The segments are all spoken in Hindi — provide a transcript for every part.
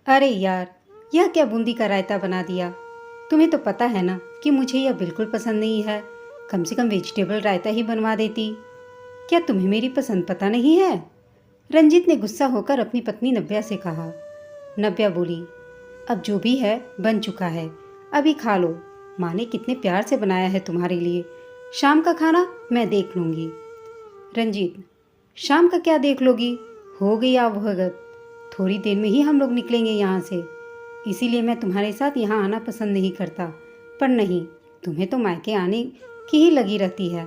अरे यार, यह क्या बूंदी का रायता बना दिया। तुम्हें तो पता है ना कि मुझे यह बिल्कुल पसंद नहीं है। कम से कम वेजिटेबल रायता ही बनवा देती। क्या तुम्हें मेरी पसंद पता नहीं है? रंजीत ने गुस्सा होकर अपनी पत्नी नव्या से कहा। नव्या बोली, अब जो भी है बन चुका है, अभी खा लो। माँ ने कितने प्यार से बनाया है तुम्हारे लिए। शाम का खाना मैं देख लूँगी। रंजीत, शाम का क्या देख लोगी? हो गई आप भगत। थोड़ी देर में ही हम लोग निकलेंगे यहाँ से। इसीलिए मैं तुम्हारे साथ यहाँ आना पसंद नहीं करता। पर नहीं, तुम्हें तो मायके आने की ही लगी रहती है।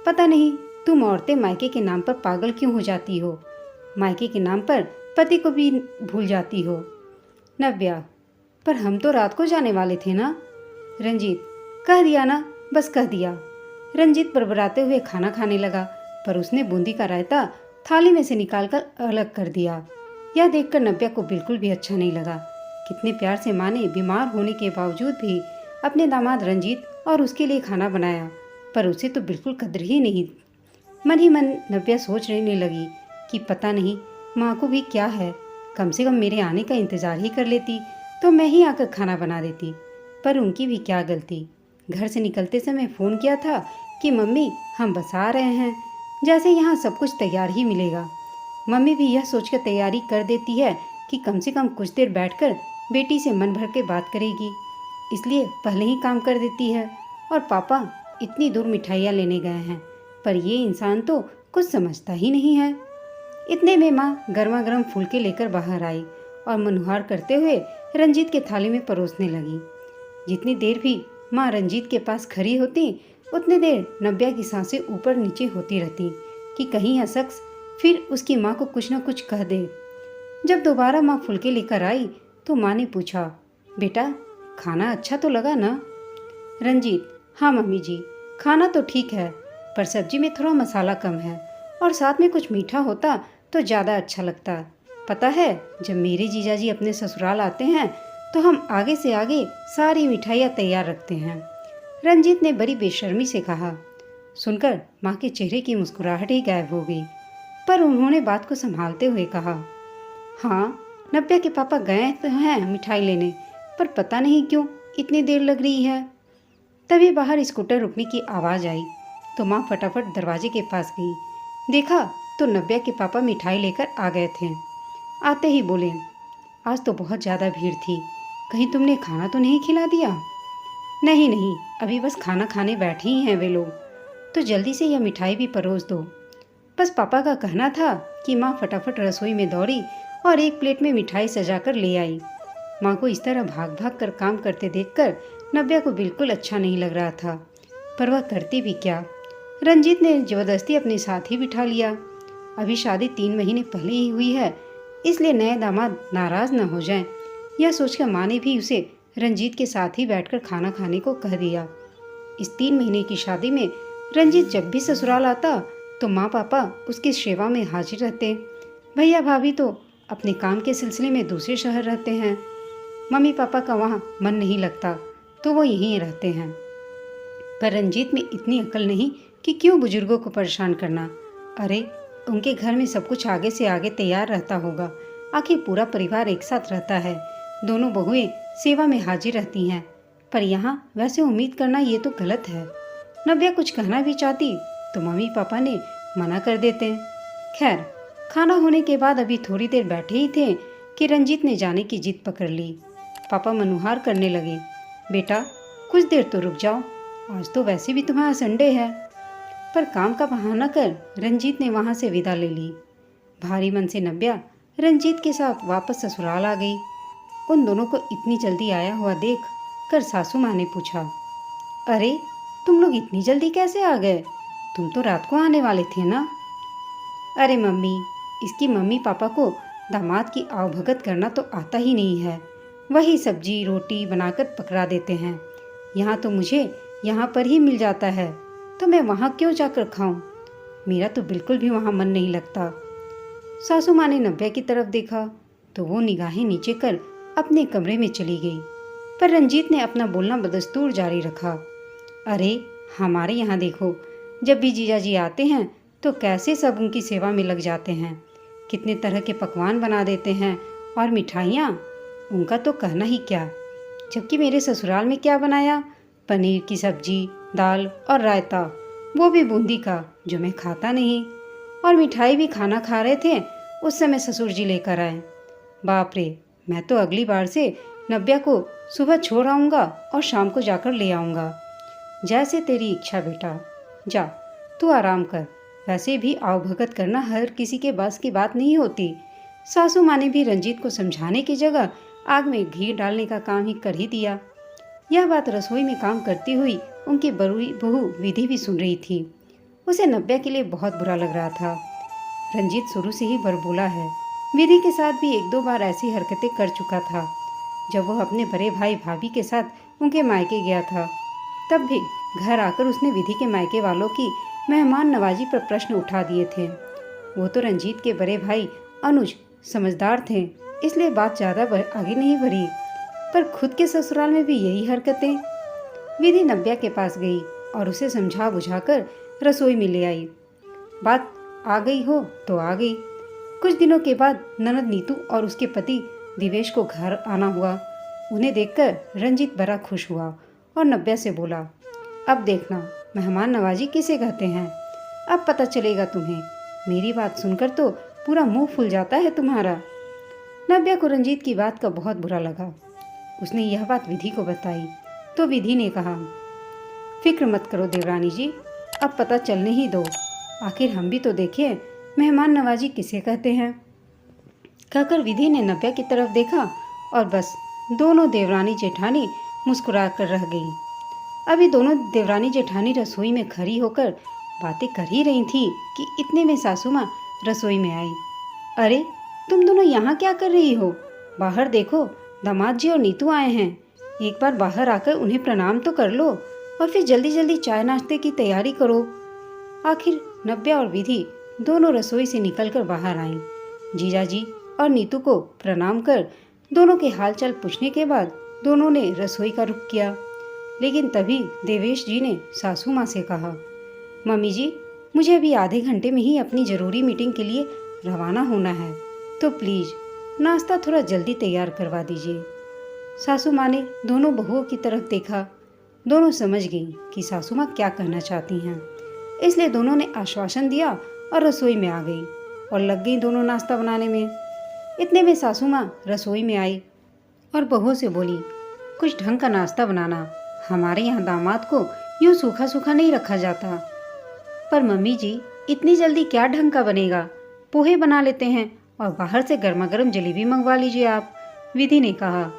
पता नहीं तुम औरतें मायके के नाम पर पागल क्यों हो जाती हो। मायके के नाम पर पति को भी भूल जाती हो। नव्या, पर हम तो रात को जाने वाले थे ना। रंजीत, कह दिया ना, बस कह दिया। रंजीत बड़बड़ाते हुए खाना खाने लगा, पर उसने बूंदी का रायता थाली में से निकालकर अलग कर दिया। यह देखकर नव्या को बिल्कुल भी अच्छा नहीं लगा। कितने प्यार से माँ ने बीमार होने के बावजूद भी अपने दामाद रंजीत और उसके लिए खाना बनाया, पर उसे तो बिल्कुल कदर ही नहीं। मन ही मन नव्या सोचने लगी कि पता नहीं माँ को भी क्या है। कम से कम मेरे आने का इंतज़ार ही कर लेती तो मैं ही आकर खाना बना देती। पर उनकी भी क्या गलती। घर से निकलते समय फ़ोन किया था कि मम्मी हम बस आ रहे हैं, जैसे यहाँ सब कुछ तैयार ही मिलेगा। मम्मी भी यह सोचकर तैयारी कर देती है कि कम से कम कुछ देर बैठकर बेटी से मन भर के बात करेगी, इसलिए पहले ही काम कर देती है। और पापा इतनी दूर मिठाइयाँ लेने गए हैं, पर ये इंसान तो कुछ समझता ही नहीं है। इतने में माँ गर्मा गर्म फुलके लेकर बाहर आई और मनोहार करते हुए रंजीत के थाली में परोसने लगी। जितनी देर भी माँ रंजीत के पास खड़ी होती, उतनी देर नव्या की सांसें ऊपर नीचे होती रहती कि कहीं यह शख्स फिर उसकी माँ को कुछ न कुछ कह दे। जब दोबारा माँ फुलके लेकर आई तो माँ ने पूछा, बेटा खाना अच्छा तो लगा ना? रंजीत, हाँ मम्मी जी, खाना तो ठीक है, पर सब्जी में थोड़ा मसाला कम है और साथ में कुछ मीठा होता तो ज़्यादा अच्छा लगता। पता है, जब मेरे जीजाजी अपने ससुराल आते हैं तो हम आगे से आगे सारी मिठाइयाँ तैयार रखते हैं। रंजीत ने बड़ी बेशर्मी से कहा। सुनकर माँ के चेहरे की मुस्कुराहट ही गायब हो गई, पर उन्होंने बात को संभालते हुए कहा, हाँ नव्या के पापा गए तो हैं मिठाई लेने, पर पता नहीं क्यों इतनी देर लग रही है। तभी बाहर स्कूटर रुकने की आवाज़ आई तो माँ फटाफट दरवाजे के पास गई। देखा तो नव्या के पापा मिठाई लेकर आ गए थे। आते ही बोले, आज तो बहुत ज़्यादा भीड़ थी, कहीं तुमने खाना तो नहीं खिला दिया? नहीं नहीं, अभी बस खाना खाने बैठे ही हैं वे लोग, तो जल्दी से यह मिठाई भी परोस दो। बस पापा का कहना था कि माँ फटाफट रसोई में दौड़ी और एक प्लेट में मिठाई सजाकर ले आई। माँ को इस तरह भाग भाग कर काम करते देखकर नव्या को बिल्कुल अच्छा नहीं लग रहा था, पर वह करती भी क्या। रंजीत ने ज़बरदस्ती अपने साथ ही बिठा लिया। अभी शादी 3 महीने पहले ही हुई है, इसलिए नए दामाद नाराज़ न हो जाएं, यह सोचकर माँ ने भी उसे रंजीत के साथ ही बैठकर खाना खाने को कह दिया। इस 3 महीने की शादी में रंजीत जब भी ससुराल आता तो माँ पापा उसकी सेवा में हाजिर रहते। भैया भाभी तो अपने काम के सिलसिले में दूसरे शहर रहते हैं। मम्मी पापा का वहाँ मन नहीं लगता तो वो यहीं रहते हैं। पर रंजीत में इतनी अकल नहीं कि क्यों बुजुर्गों को परेशान करना। अरे, उनके घर में सब कुछ आगे से आगे तैयार रहता होगा। आखिर पूरा परिवार एक साथ रहता है, दोनों बहुएं सेवा में हाजिर रहती हैं। पर यहाँ वैसे उम्मीद करना ये तो गलत है। नव्या कुछ कहना भी चाहती तो मम्मी पापा ने मना कर देते। खैर, खाना होने के बाद अभी थोड़ी देर बैठे ही थे कि रंजीत ने जाने की जिद पकड़ ली। पापा मनुहार करने लगे, बेटा कुछ देर तो रुक जाओ, आज तो वैसे भी तुम्हारा संडे है। पर काम का बहाना कर रंजीत ने वहाँ से विदा ले ली। भारी मन से नव्या रंजीत के साथ वापस ससुराल आ गई। उन दोनों को इतनी जल्दी आया हुआ देख कर सासू माँ ने पूछा, अरे तुम लोग इतनी जल्दी कैसे आ गए? तुम तो रात को आने वाले थे ना? अरे मम्मी, इसकी मम्मी पापा को दामाद की आवभगत करना तो आता ही नहीं है। वही सब्जी रोटी बनाकर पकड़ा देते हैं। यहाँ तो मुझे यहाँ पर ही मिल जाता है, तो मैं वहाँ क्यों जाकर खाऊं? मेरा तो बिल्कुल भी वहाँ मन नहीं लगता। सासू माँ ने नव्या की तरफ देखा तो वो निगाहें नीचे कर अपने कमरे में चली गई। पर रंजीत ने अपना बोलना बदस्तूर जारी रखा, अरे हमारे यहाँ देखो, जब भी जीजाजी आते हैं तो कैसे सब उनकी सेवा में लग जाते हैं। कितने तरह के पकवान बना देते हैं और मिठाइयाँ। उनका तो कहना ही क्या, जबकि मेरे ससुराल में क्या बनाया, पनीर की सब्जी, दाल और रायता, वो भी बूंदी का जो मैं खाता नहीं। और मिठाई भी खाना खा रहे थे उस समय ससुर जी लेकर आए। बाप रे, मैं तो अगली बार से नव्या को सुबह छोड़ आऊँगा और शाम को जाकर ले आऊँगा। जैसे तेरी इच्छा बेटा, जा तू आराम कर। वैसे भी आवभगत करना हर किसी के बस की बात नहीं होती। सासू माँ ने भी रंजीत को समझाने की जगह आग में घी डालने का काम ही कर ही दिया। यह बात रसोई में काम करती हुई उनकी बहू विधि भी सुन रही थी। उसे नव्या के लिए बहुत बुरा लग रहा था। रंजीत शुरू से ही बड़बोला है। विधि के साथ भी एक दो बार ऐसी हरकतें कर चुका था। जब वह अपने बड़े भाई भाभी के साथ उनके मायके गया था, तब भी घर आकर उसने विधि के मायके वालों की मेहमान नवाजी पर प्रश्न उठा दिए थे। वो तो रंजीत के बड़े भाई अनुज समझदार थे, इसलिए बात ज़्यादा आगे नहीं बढ़ी, पर खुद के ससुराल में भी यही हरकतें। विधि नव्या के पास गई और उसे समझा बुझाकर रसोई में ले आई। बात आ गई हो तो आ गई। कुछ दिनों के बाद ननद नीतू और उसके पति दिवेश को घर आना हुआ। उन्हें देखकर रंजीत बड़ा खुश हुआ और नव्या से बोला, अब देखना मेहमान नवाजी किसे कहते हैं, अब पता चलेगा तुम्हें। मेरी बात सुनकर तो पूरा मुंह फूल जाता है तुम्हारा। नव्या को रंजीत की बात का बहुत बुरा लगा। उसने यह बात विधि को बताई तो विधि ने कहा, फिक्र मत करो देवरानी जी, अब पता चलने ही दो। आखिर हम भी तो देखें मेहमान नवाजी किसे कहते हैं। कहकर विधि ने नव्या की तरफ देखा और बस दोनों देवरानी जेठानी मुस्कुरा कर रह गई। अभी दोनों देवरानी जेठानी रसोई में खड़ी होकर बातें कर ही रही थी कि इतने में सासू माँ रसोई में आई। अरे तुम दोनों यहाँ क्या कर रही हो? बाहर देखो, दामाद जी और नीतू आए हैं। एक बार बाहर आकर उन्हें प्रणाम तो कर लो और फिर जल्दी जल्दी चाय नाश्ते की तैयारी करो। आखिर नव्या और विधि दोनों रसोई से निकलकर बाहर आईं। जीजाजी और नीतू को प्रणाम कर दोनों के हालचाल पूछने के बाद दोनों ने रसोई का रुख किया। लेकिन तभी देवेश जी ने सासू माँ से कहा, मम्मी जी, मुझे अभी आधे घंटे में ही अपनी ज़रूरी मीटिंग के लिए रवाना होना है, तो प्लीज़ नाश्ता थोड़ा जल्दी तैयार करवा दीजिए। सासू माँ ने दोनों बहुओं की तरफ देखा। दोनों समझ गई कि सासू माँ क्या कहना चाहती हैं, इसलिए दोनों ने आश्वासन दिया और रसोई में आ गई और लग गई दोनों नाश्ता बनाने में। इतने में सासू माँ रसोई में आई और बहू से बोली, कुछ ढंग का नाश्ता बनाना, हमारे यहाँ दामाद को यूँ सूखा सूखा नहीं रखा जाता। पर मम्मी जी, इतनी जल्दी क्या ढंग का बनेगा, पोहे बना लेते हैं और बाहर से गर्मा गर्म जलेबी मंगवा लीजिए आप, विधि ने कहा।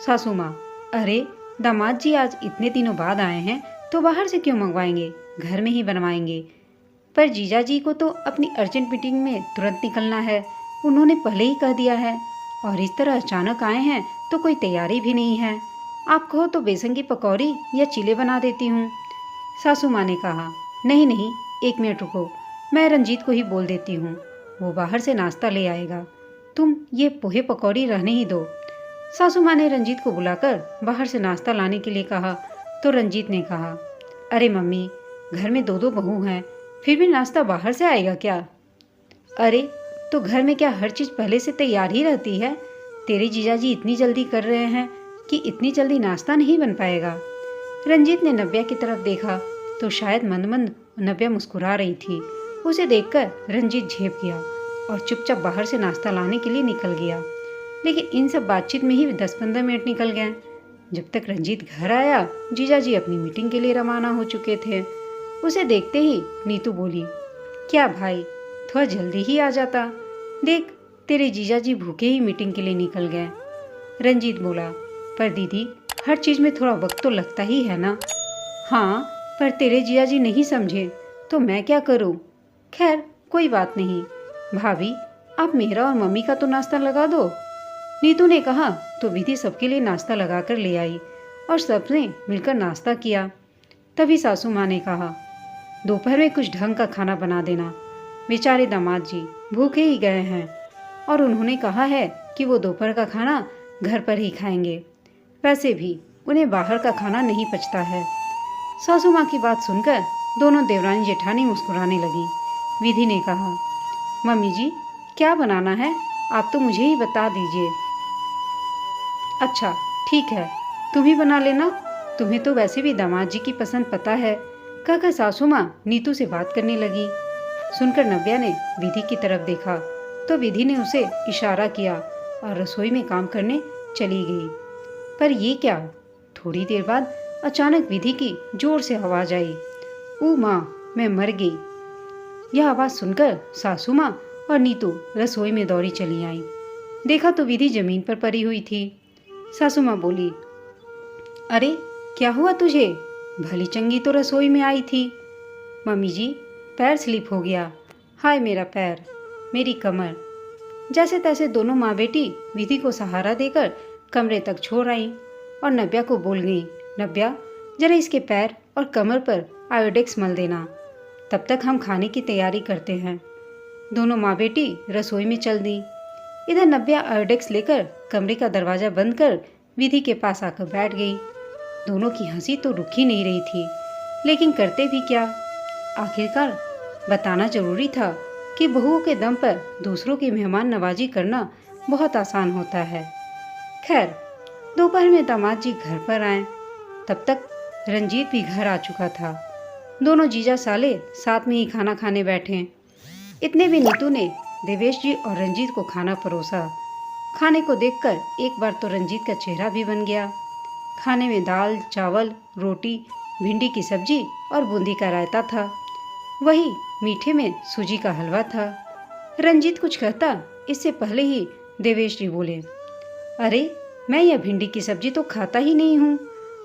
सासू माँ, अरे दामाद जी आज इतने दिनों बाद आए हैं तो बाहर से क्यों मंगवाएंगे, घर में ही बनवाएंगे। पर जीजा जी को तो अपनी अर्जेंट मीटिंग में तुरंत निकलना है, उन्होंने पहले ही कह दिया है, और इस तरह अचानक आए हैं तो कोई तैयारी भी नहीं है। आप कहो तो बेसन की पकौड़ी या चीले बना देती हूँ। सासू माँ ने कहा, नहीं नहीं, एक मिनट रुको, मैं रंजीत को ही बोल देती हूँ, वो बाहर से नाश्ता ले आएगा, तुम ये पोहे पकौड़ी रहने ही दो। सासू माँ ने रंजीत को बुलाकर बाहर से नाश्ता लाने के लिए कहा तो रंजीत ने कहा, अरे मम्मी, घर में दो दो बहू हैं, फिर भी नाश्ता बाहर से आएगा क्या? अरे तो घर में क्या हर चीज़ पहले से तैयार ही रहती है? तेरे जीजाजी इतनी जल्दी कर रहे हैं कि इतनी जल्दी नाश्ता नहीं बन पाएगा। रंजीत ने नव्या की तरफ देखा तो शायद मंद मंद नव्या मुस्कुरा रही थी। उसे देखकर रंजीत झेप गया और चुपचाप बाहर से नाश्ता लाने के लिए निकल गया। लेकिन इन सब बातचीत में ही 10-15 मिनट निकल गए। जब तक रंजीत घर आया, जीजाजी अपनी मीटिंग के लिए रवाना हो चुके थे। उसे देखते ही नीतू बोली, क्या भाई, थोड़ा जल्दी ही आ जाता, देख तेरे जीजाजी भूखे ही मीटिंग के लिए निकल गए। रंजीत बोला, पर दीदी, हर चीज़ में थोड़ा वक्त तो लगता ही है ना। हाँ, पर तेरे जीजाजी नहीं समझे तो मैं क्या करूँ। खैर कोई बात नहीं। भाभी, आप मेरा और मम्मी का तो नाश्ता लगा दो। नीतू ने कहा तो विधि सबके लिए नाश्ता लगा कर ले आई और सबने मिलकर नाश्ता किया। तभी सासू माँ ने कहा, दोपहर में कुछ ढंग का खाना बना देना, बेचारे दामाद जी भूखे ही गए हैं और उन्होंने कहा है कि वो दोपहर का खाना घर पर ही खाएंगे। वैसे भी उन्हें बाहर का खाना नहीं पचता है। सासू माँ की बात सुनकर दोनों देवरानी जेठानी मुस्कुराने लगी। विधि ने कहा, मम्मी जी, क्या बनाना है, आप तो मुझे ही बता दीजिए। अच्छा ठीक है, तुम ही बना लेना, तुम्हें तो वैसे भी दामाद जी की पसंद पता है, कहकर सासू माँ नीतू से बात करने लगी। सुनकर नव्या ने विधि की तरफ देखा तो विधि ने उसे इशारा किया और रसोई में काम करने चली गई। पर ये क्या, थोड़ी देर बाद अचानक विधि की जोर से आवाज आई, ओ माँ, मैं मर गई। यह आवाज सुनकर सासू माँ और नीतू रसोई में दौड़ी चली आई। देखा तो विधि जमीन पर पड़ी हुई थी। सासू माँ बोली, अरे क्या हुआ तुझे, भली चंगी तो रसोई में आई थी। मम्मी जी, पैर स्लिप हो गया, हाय मेरा पैर, मेरी कमर। जैसे तैसे दोनों माँ बेटी विधि को सहारा देकर कमरे तक छोड़ आई और नव्या को बोल गई, नव्या जरा इसके पैर और कमर पर आयोडेक्स मल देना, तब तक हम खाने की तैयारी करते हैं। दोनों माँ बेटी रसोई में चल दी। इधर नव्या आयोडेक्स लेकर कमरे का दरवाज़ा बंद कर विधि के पास आकर बैठ गई। दोनों की हंसी तो रुक ही नहीं रही थी, लेकिन करते भी क्या। आखिरकार बताना जरूरी था कि बहुओं के दम पर दूसरों की मेहमान नवाजी करना बहुत आसान होता है। खैर, दोपहर में दामाद जी घर पर आए, तब तक रंजीत भी घर आ चुका था। दोनों जीजा साले साथ में ही खाना खाने बैठे। इतने में नीतू ने देवेश जी और रंजीत को खाना परोसा। खाने को देखकर एक बार तो रंजीत का चेहरा भी बन गया। खाने में दाल, चावल, रोटी, भिंडी की सब्जी और बूंदी का रायता था। वही मीठे में सूजी का हलवा था। रंजीत कुछ कहता इससे पहले ही देवेश जी बोले, अरे मैं यह भिंडी की सब्जी तो खाता ही नहीं हूँ,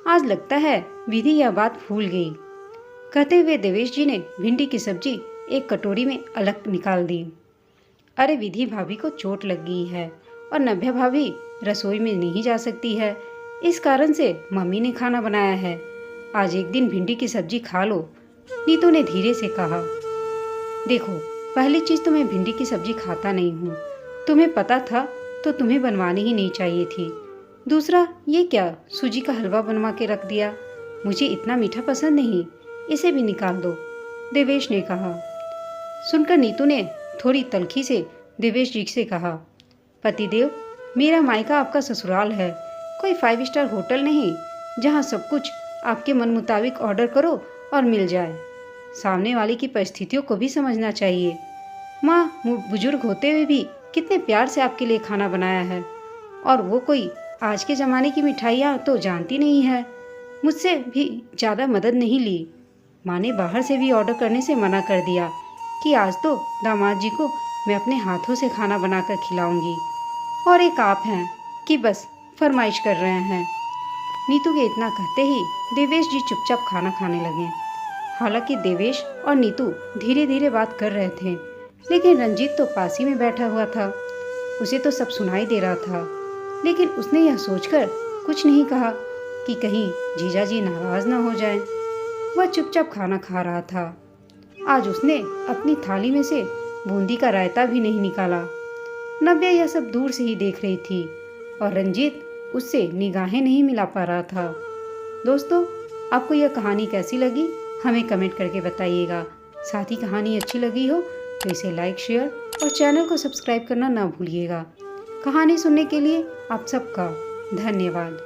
आज लगता है विधि यह बात भूल गई। कहते हुए देवेश जी ने भिंडी की सब्जी एक कटोरी में अलग निकाल दी। अरे विधि भाभी को चोट लग गई है और नव्या भाभी रसोई में नहीं जा सकती है, इस कारण से मम्मी ने खाना बनाया है, आज एक दिन भिंडी की सब्जी खा लो। नीतू ने धीरे से कहा, देखो पहली चीज तो मैं भिंडी की सब्जी खाता नहीं हूँ, तुम्हें पता था तो तुम्हें बनवानी ही नहीं चाहिए थी। दूसरा, ये क्या सूजी का हलवा बनवा के रख दिया, मुझे इतना मीठा पसंद नहीं, इसे भी निकाल दो, देवेश ने कहा। सुनकर नीतू ने थोड़ी तलखी से देवेश जी से कहा, पतिदेव, मेरा मायका आपका ससुराल है, कोई 5 स्टार होटल नहीं जहाँ सब कुछ आपके मन मुताबिक ऑर्डर करो और मिल जाए। सामने वाले की परिस्थितियों को भी समझना चाहिए। माँ बुजुर्ग होते हुए भी कितने प्यार से आपके लिए खाना बनाया है, और वो कोई आज के ज़माने की मिठाइयाँ तो जानती नहीं है। मुझसे भी ज़्यादा मदद नहीं ली। माँ ने बाहर से भी ऑर्डर करने से मना कर दिया कि आज तो दामाद जी को मैं अपने हाथों से खाना बनाकर खिलाऊंगी, और एक आप हैं कि बस फरमाइश कर रहे हैं। नीतू के इतना कहते ही देवेश जी चुपचाप खाना खाने लगे। हालांकि देवेश और नीतू धीरे धीरे बात कर रहे थे, लेकिन रंजीत तो पास ही में बैठा हुआ था, उसे तो सब सुनाई दे रहा था, लेकिन उसने यह सोचकर कुछ नहीं कहा कि कहीं जीजा जी नाराज ना हो जाए। वह चुपचाप खाना खा रहा था। आज उसने अपनी थाली में से बूंदी का रायता भी नहीं निकाला। नव्या यह सब दूर से ही देख रही थी और रंजीत उससे निगाहें नहीं मिला पा रहा था। दोस्तों, आपको यह कहानी कैसी लगी हमें कमेंट करके बताइएगा। साथ ही कहानी अच्छी लगी हो तो इसे लाइक, शेयर और चैनल को सब्सक्राइब करना ना भूलिएगा। कहानी सुनने के लिए आप सबका धन्यवाद।